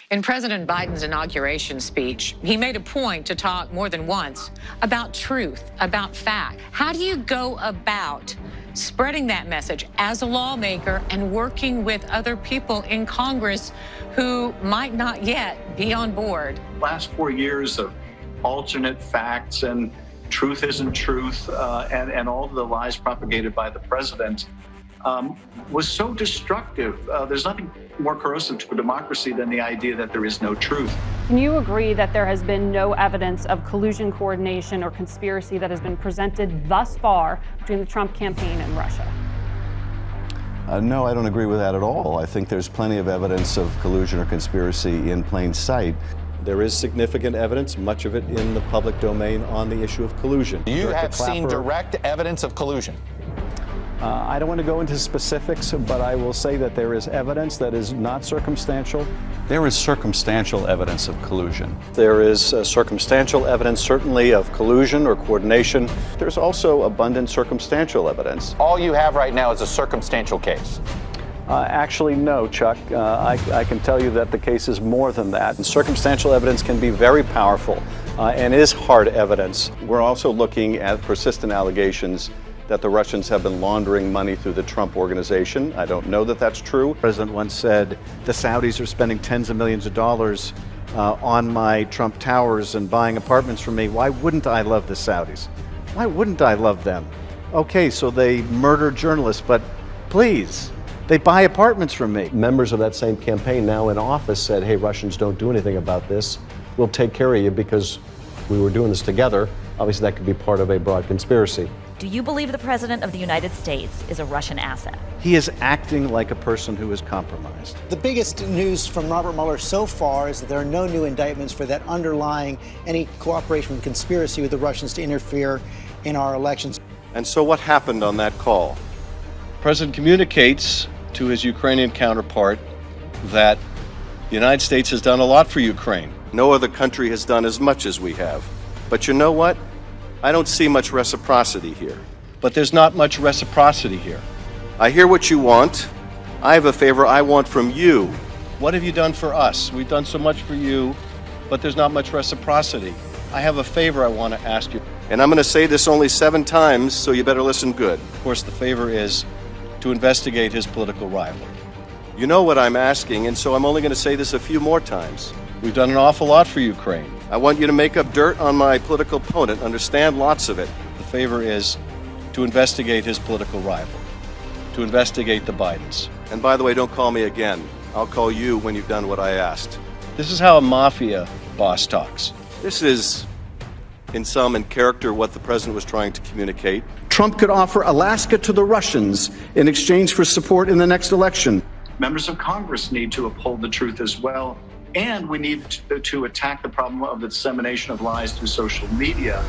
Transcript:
In President Biden's inauguration speech, he made a point to talk more than once about truth, about fact. How do you go about spreading that message as a lawmaker and working with other people in Congress who might not yet be on board? Last 4 years of alternate facts and truth isn't truth, and all of the lies propagated by the president was so destructive. There's nothing more corrosive to a democracy than the idea that there is no truth. Can you agree that there has been no evidence of collusion, coordination, or conspiracy that has been presented thus far between the Trump campaign and Russia? No, I don't agree with that at all. I think there's plenty of evidence of collusion or conspiracy in plain sight. There is significant evidence, much of it in the public domain, on the issue of collusion. You have seen direct evidence of collusion? I don't want to go into specifics, but I will say that there is evidence that is not circumstantial. There is circumstantial evidence of collusion. There is circumstantial evidence, certainly, of collusion or coordination. There's also abundant circumstantial evidence. All you have right now is a circumstantial case. Actually, no, Chuck. I can tell you that the case is more than that. And circumstantial evidence can be very powerful and is hard evidence. We're also looking at persistent allegations that the Russians have been laundering money through the Trump organization. I don't know that that's true. The president once said the Saudis are spending tens of millions of dollars on my Trump towers and buying apartments from me. Why wouldn't I love the Saudis? Why wouldn't I love them? Okay, so they murder journalists, but please, they buy apartments from me. Members of that same campaign now in office said, hey, Russians, don't do anything about this. We'll take care of you because we were doing this together. Obviously, that could be part of a broad conspiracy. Do you believe the President of the United States is a Russian asset? He is acting like a person who is compromised. The biggest news from Robert Mueller so far is that there are no new indictments for that underlying any cooperation and conspiracy with the Russians to interfere in our elections. And so what happened on that call? The President communicates to his Ukrainian counterpart that the United States has done a lot for Ukraine. No other country has done as much as we have. But you know what? I don't see much reciprocity here. But there's not much reciprocity here. I hear what you want. I have a favor I want from you. What have you done for us? We've done so much for you, but there's not much reciprocity. I have a favor I want to ask you. And I'm going to say this only 7 times, so you better listen good. Of course, the favor is to investigate his political rival. You know what I'm asking, and so I'm only going to say this a few more times. We've done an awful lot for Ukraine. I want you to make up dirt on my political opponent, understand lots of it. The favor is to investigate his political rival, to investigate the Bidens. And by the way, don't call me again. I'll call you when you've done what I asked. This is how a mafia boss talks. This is, in sum and character, what the president was trying to communicate. Trump could offer Alaska to the Russians in exchange for support in the next election. Members of Congress need to uphold the truth as well. And we need to attack the problem of the dissemination of lies through social media.